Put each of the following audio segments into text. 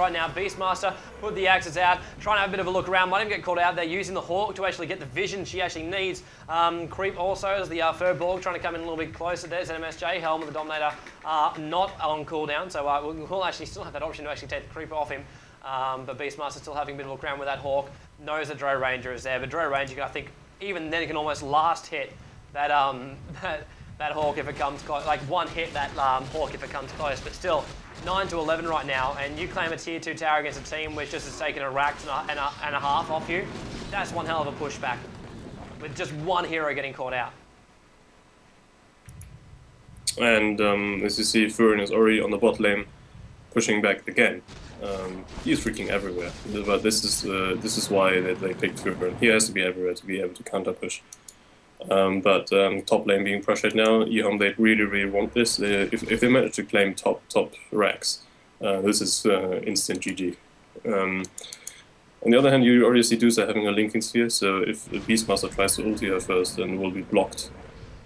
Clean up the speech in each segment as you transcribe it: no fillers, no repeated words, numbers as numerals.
right now. Beastmaster put the axes out, trying to have a bit of a look around. Might even get called out there, using the Hawk to actually get the vision she actually needs. Creep also as the Furbolg trying to come in a little bit closer there. ZMSJ, Helm and the Dominator not on cooldown, so we'll actually still have that option to actually take the Creeper off him. But Beastmaster still having a bit of a look around with that Hawk. Knows that Dro Ranger is there, but Dro Ranger, I think, even then, can almost last hit that that Hawk if it comes close. Like one hit that Hawk if it comes close, but still 9 to 11 right now. And you claim a tier 2 tower against a team which just has taken a rack and a half off you. That's one hell of a pushback with just one hero getting caught out. And as you see, Furin is already on the bot lane, pushing back again. He's freaking everywhere, but this is why they picked Furin. He has to be everywhere to be able to counter push. But top lane being pressured now, Ehome, they really want this. If they manage to claim top racks, this is instant GG. On the other hand, you already see DOTA having a linking sphere, so if Beastmaster tries to ulti her first, then will be blocked.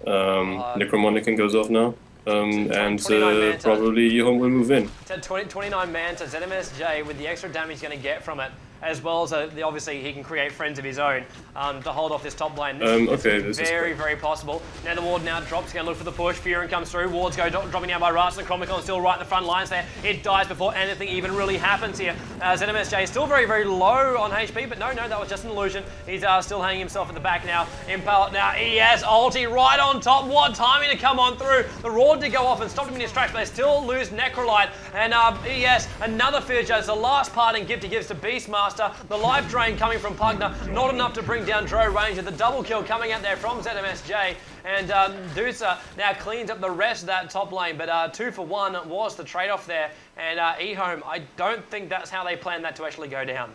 Necromonican goes off now. And probably Ehome will move in. 29 man to ZMSJ with the extra damage he's going to get from it, as well as obviously he can create friends of his own to hold off this top lane. This is very possible. Now the ward now drops, going to look for the push. Furin comes through. Wards go dropping down by Rust, and Necromicon still right in the front lines there. It dies before anything even really happens here. ZMSJ is still very low on HP, but no, that was just an illusion. He's still hanging himself at the back now. Impale now, ES ulti right on top. What timing to come on through. The Raw did go off and stopped him in his tracks, but they still lose Necrolite. And ES, another Fear as the last parting gift he gives to Beastmaster. The life drain coming from Pugner, not enough to bring down Dro Ranger. The double kill coming out there from ZMSJ, and DOTA now cleans up the rest of that top lane, but 2 for 1 was the trade-off there, and Ehome, I don't think that's how they planned that to actually go down.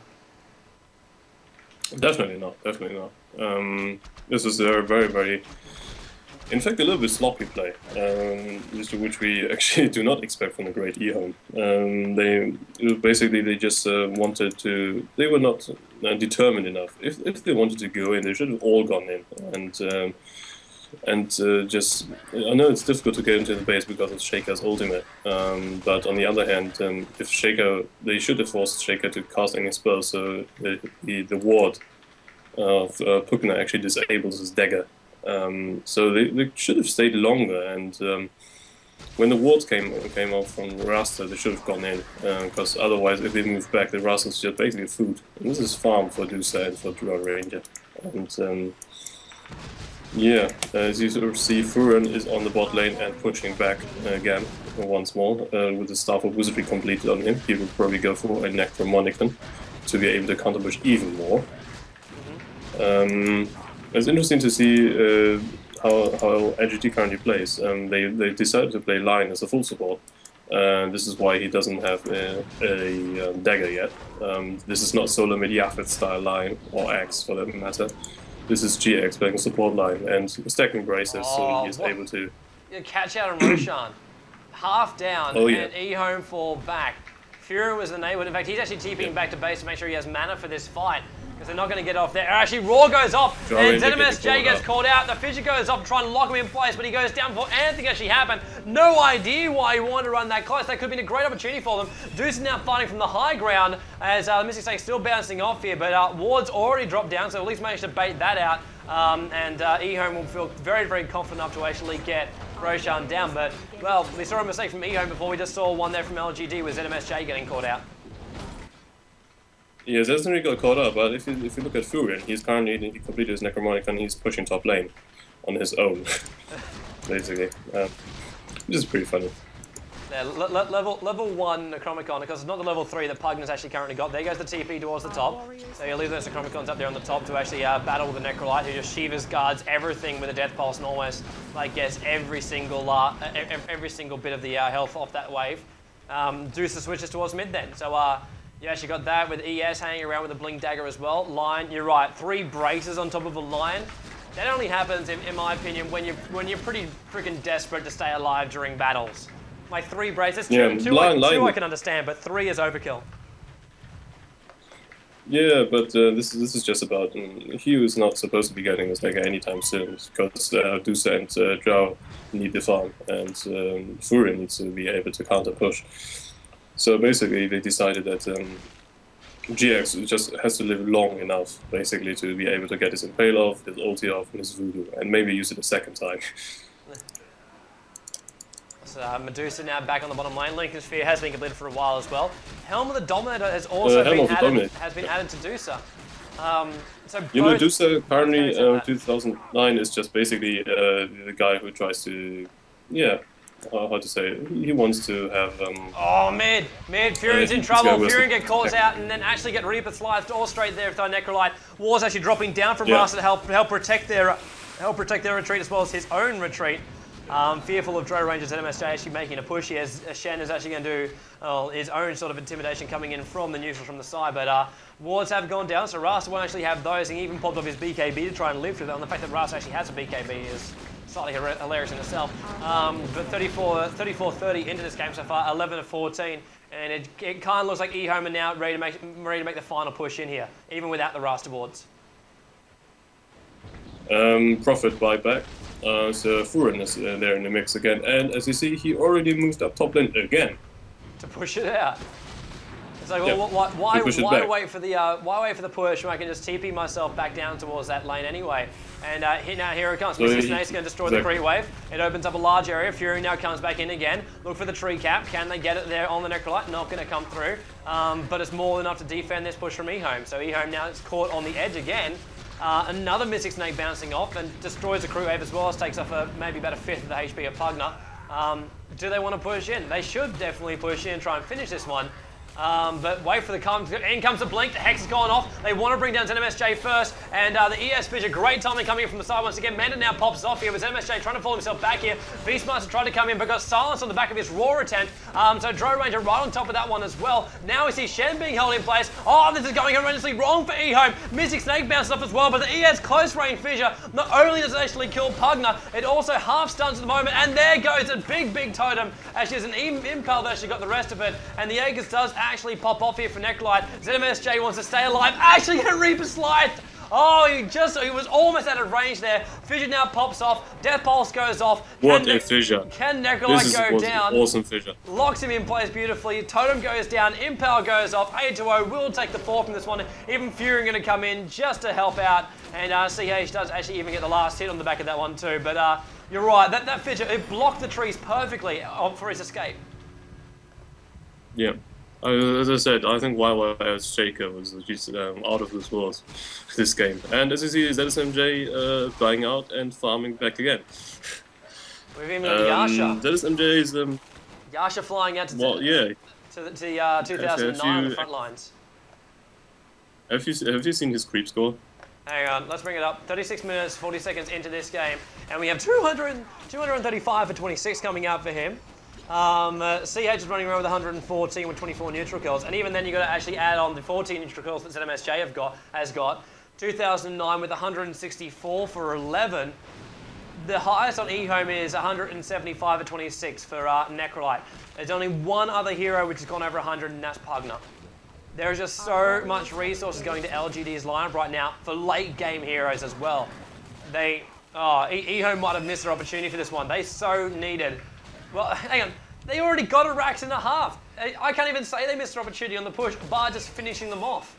Definitely not. This is a very, in fact, a little bit sloppy play, which we actually do not expect from the great Ehome. They just wanted to. They were not determined enough. If they wanted to go in, they should have all gone in. And just. I know it's difficult to get into the base because it's Shaker's ultimate. But on the other hand, if Shaker, they should have forced Shaker to cast any spells, so the ward of Pugner actually disables his dagger. So they should have stayed longer, and when the wards came off from Rasta, they should have gone in, because otherwise, if they move back, the Rasta is just basically food. And this is farm for DOTA and for Dro Ranger. And yeah, as you sort of see, Furin is on the bot lane and pushing back again once more with the Staff of Wizardry completed on him. He will probably go for a Necromonican to be able to counter push even more. It's interesting to see how LGD currently plays. They decided to play Lion as a full support. This is why he doesn't have a dagger yet. This is not Solar Mediafet style Lion, or Axe for that matter. This is GX playing a support line and stacking braces, so he is able to... Yeah, catch out on Roshan. Half down, and Ehome fall back. Furin was the neighborhood. In fact, he's actually TPing back to base to make sure he has mana for this fight, because they're not going to get off there. Actually, Raw goes off, and ZMSJ gets called out. The Fissure goes off to try and lock him in place, but he goes down before anything actually happened. No idea why he wanted to run that close. That could have been a great opportunity for them. Deuce is now fighting from the high ground, as Mystic Snake still bouncing off here, but Ward's already dropped down, so at least managed to bait that out. And Ehome will feel very confident enough to actually get Roshan down. But, well, we saw a mistake from Ehome before. We just saw one there from LGD with ZMSJ getting caught out. Yeah, Zesnary got caught up, but if you look at Furin, he's currently completed his Necromonic and he's pushing top lane on his own, basically. Which is pretty funny. Yeah, level 1 Necromicon, because it's not the level 3 that Pugner's actually currently got. There goes the TP towards the top. So you leave those Necromicons up there on the top to actually battle with the Necrolite, who just Shiva's guards everything with a Death Pulse and almost like gets every single bit of the health off that wave. Deuce switches towards mid then. So you actually got that with ES hanging around with a Blink Dagger as well. Lion, you're right, 3 braces on top of a Lion. That only happens, in my opinion, when you're pretty freaking desperate to stay alive during battles. Like 3 braces, two I can understand, but 3 is overkill. Yeah, but this is just about Hugh is not supposed to be getting this dagger anytime soon, because DOTA and Drow need the farm, and Furin needs to be able to counter push. So basically, they decided that GX just has to live long enough, basically, to be able to get his Impale off, his ulti off, and his Voodoo, and maybe use it a second time. So Medusa now back on the bottom lane. Lincoln Sphere has been completed for a while as well. Helm of the Dominator has also been added to DOTA. So you know, DOTA currently 2009 is just basically the guy who tries to, yeah, how to say it? He wants to have. Oh, mid, Furion's in trouble. Furion get caught out and then actually get Reaper sliced all straight there with our Necrolite. War's actually dropping down from Rasta to help protect their retreat as well as his own retreat. Fearful of Drow Rangers, ZMSJ actually making a push here as Shen is actually going to do his own sort of intimidation coming in from the neutral from the side, but wards have gone down, so Rasta won't actually have those, and he even popped off his BKB to try and live through that, and the fact that Rasta actually has a BKB is slightly hilarious in itself. But 34-30 into this game so far, 11-14, and it kind of looks like Ehome are now ready to make the final push in here, even without the Rasta boards. Profit buyback. So Furion is there in the mix again, and as you see, he already moved up top lane again to push it out. It's like, well, why wait for the push when I can just TP myself back down towards that lane anyway? And now here it comes. Mr. Snake's going to destroy the creep wave. It opens up a large area. Fury now comes back in again. Look for the tree cap. Can they get it there on the Necrolite? Not going to come through. But it's more than enough to defend this push from Ehome. So Ehome now is caught on the edge again. Another Mystic Snake bouncing off and destroys the crew wave as well as takes off maybe about a fifth of the HP of Pugna. Do they want to push in? They should definitely push in and try and finish this one. But wait for the come. In comes the blink. The Hex has gone off. They want to bring down ZMSJ first. And the ES Fissure, great timing coming in from the side once again. Manda now pops off here with ZMSJ trying to fall himself back here. Beastmaster tried to come in but got silenced on the back of his Raw attempt. So Drow Ranger right on top of that one as well. Now we see Shen being held in place. Oh, this is going horrendously wrong for Ehome. Mystic Snake bounced off as well, but the ES close range Fissure, not only does it actually kill Pugna, it also half stuns at the moment. And there goes a big totem. Actually, there's an Impale that actually got the rest of it. And the Aegis does actually pop off here for Necrolite. ZMSJ wants to stay alive. Actually get Reaper sliced. Oh, he was almost out of range there. Fissure now pops off. Death Pulse goes off. What a Fissure. Can Necrolite go down? Awesome Fissure. Locks him in place beautifully. Totem goes down. Impale goes off. A2O will take the fall from this one. Even Fury going to come in just to help out. And CH does actually even get the last hit on the back of that one too. But you're right. That Fissure, it blocked the trees perfectly for his escape. Yeah. As I said, I think YY's Shaker was just out of this world this game. And as you see, ZSMJ flying out and farming back again. We've even got Yasha. ZSMJ is... Yasha flying out to, well, yeah. to 2009 on the front lines. Have you seen his creep score? Hang on, let's bring it up. 36 minutes, 40 seconds into this game. And we have 235 for 26 coming out for him. CH is running around with 114 with 24 neutral kills, and even then you've got to actually add on the 14 neutral kills that ZMSJ has got. 2009 with 164 for 11. The highest on Ehome is 175 at 26 for Necrolite. There's only one other hero which has gone over 100, and that's Pugna. There is just so much resources going to LGD's lineup right now for late game heroes as well. Ehome might have missed their opportunity for this one. They so needed. Well, hang on. They already got a Rax and a half. I can't even say they missed an opportunity on the push by just finishing them off.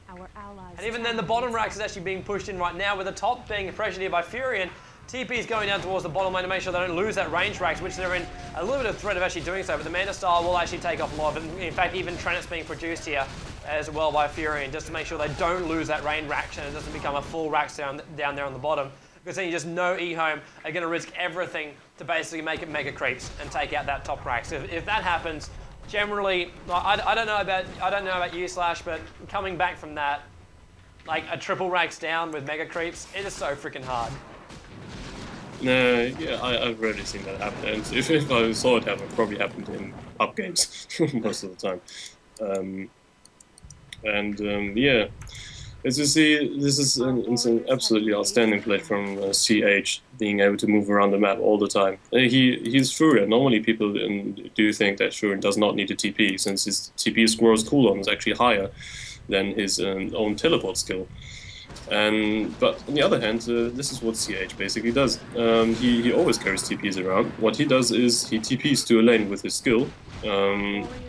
Our allies and even then, the bottom Rax is actually being pushed in right now with the top being pressured here by Furion. TP is going down towards the bottom lane to make sure they don't lose that range Rax, which they're in a little bit of threat of actually doing so. But the Manta style will actually take off a lot of it. In fact, even Trenet's being produced here as well by Furion just to make sure they don't lose that range Rax and it doesn't become a full Rax down there on the bottom. Because then you just know Ehome are going to risk everything to basically make it mega creeps and take out that top Rax. If that happens, generally, I don't know about you Slash, but coming back from that, like a triple Rax down with mega creeps, it is so freaking hard. No, yeah, I've rarely seen that happen. And if I saw it happen, it probably happened in up games most of the time. Yeah. As you see, this is an absolutely outstanding play from CH, being able to move around the map all the time. He's Furion. Normally people do think that Furion does not need a TP, since his TP Squirrel's cooldown is actually higher than his own teleport skill. But on the other hand, this is what CH basically does. He always carries TPs around. What he does is he TPs to a lane with his skill,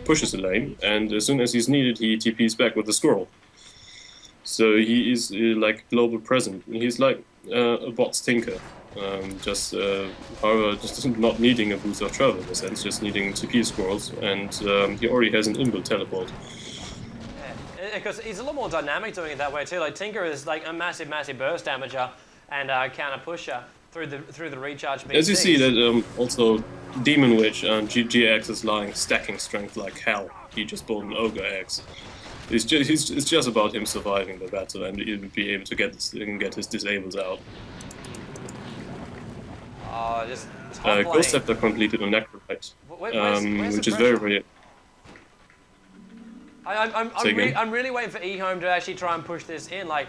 pushes a lane, and as soon as he's needed, he TPs back with the scroll. So he is like global present. He's like a bot's tinker. However, just not needing a boost of travel in a sense, just needing TP scrolls, and he already has an inbuilt teleport. Because he's a lot more dynamic doing it that way too. Like Tinker is like a massive burst damager and counter pusher through the recharge. BCs. As you see that also Demon Witch and GX is lying stacking strength like hell. He just bought an Ogre X. It's just about him surviving the battle and be able to get his disables out. Oh, just Ghost Scepter completed on Necrolyte, which is very. I'm really waiting for Ehome to actually try and push this in, like,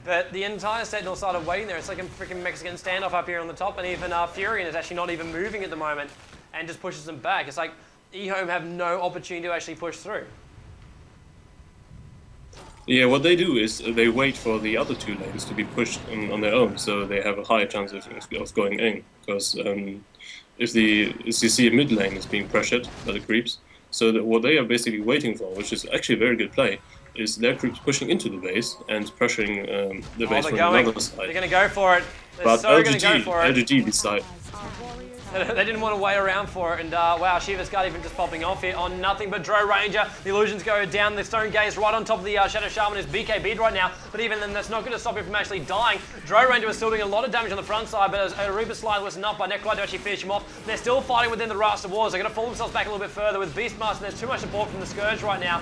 but the entire Sentinel started waiting there. It's like a freaking Mexican standoff up here on the top, and even Furion is actually not even moving at the moment, and just pushes them back. It's like Ehome have no opportunity to actually push through. Yeah, what they do is they wait for the other two lanes to be pushed on their own, so they have a higher chance of going in. Because if you see a mid lane is being pressured by the creeps, so that what they are basically waiting for, which is actually a very good play, is their creeps pushing into the base and pressuring the base from another side. They're going to go for it. But LGD decide. They didn't want to wait around for it, and wow, Shiva's Guard even just popping off here on nothing but Dro Ranger. The illusions go down, the Stone Gaze right on top of the Shadow Shaman is BKB'd right now, but even then that's not going to stop him from actually dying. Dro Ranger was still doing a lot of damage on the front side, but as Aruba Slide was enough by Necrolyte to actually finish him off. They're still fighting within the Rasta Wars. They're going to fall themselves back a little bit further with Beastmaster. There's too much support from the Scourge right now.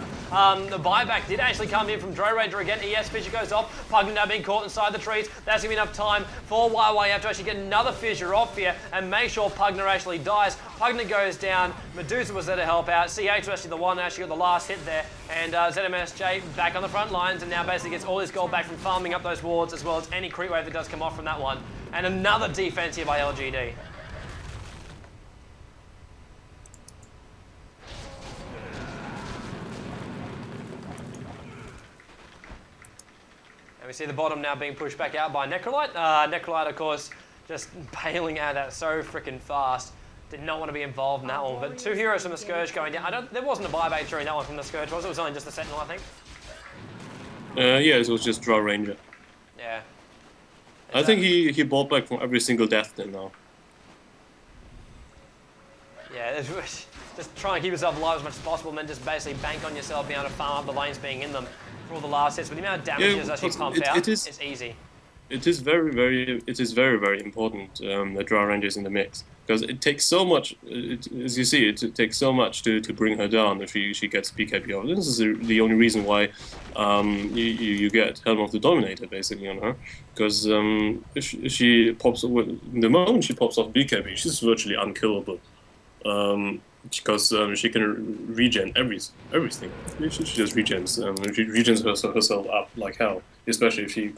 The buyback did actually come in from Dro Ranger again. ES Fissure goes off. Pugna now being caught inside the trees. That's going to be enough time for YY. You have to actually get another Fissure off here and make sure Pugna actually dies. Pugna goes down, Medusa was there to help out, CH was actually the one that actually got the last hit there, and ZMSJ back on the front lines and now basically gets all his gold back from farming up those wards as well as any creep wave that does come off from that one. And another defense here by LGD. And we see the bottom now being pushed back out by Necrolyte. Necrolyte, of course, just bailing out that so freaking fast. Did not want to be involved in that one, but two heroes from the Scourge going down. There wasn't a buyback during that one from the Scourge, was it? It was only just the Sentinel, I think. Yeah, it was just Draw Ranger. Yeah. I think he bought back from every single death then now. Yeah, just try and keep yourself alive as much as possible, and then just basically bank on yourself being able to farm up the lanes being in them for all the last hits. With the amount of damage that's actually pumped out, it's easy. It is very, very important that Draw Ranger is in the mix, because it takes so much. As you see, it takes so much to bring her down if she gets BKB off. This is the only reason why you get Helm of the Dominator basically on her, because if she pops the moment she pops off BKB, she's virtually unkillable. Because she can regen everything. She just regens. She regens herself up like hell, especially if she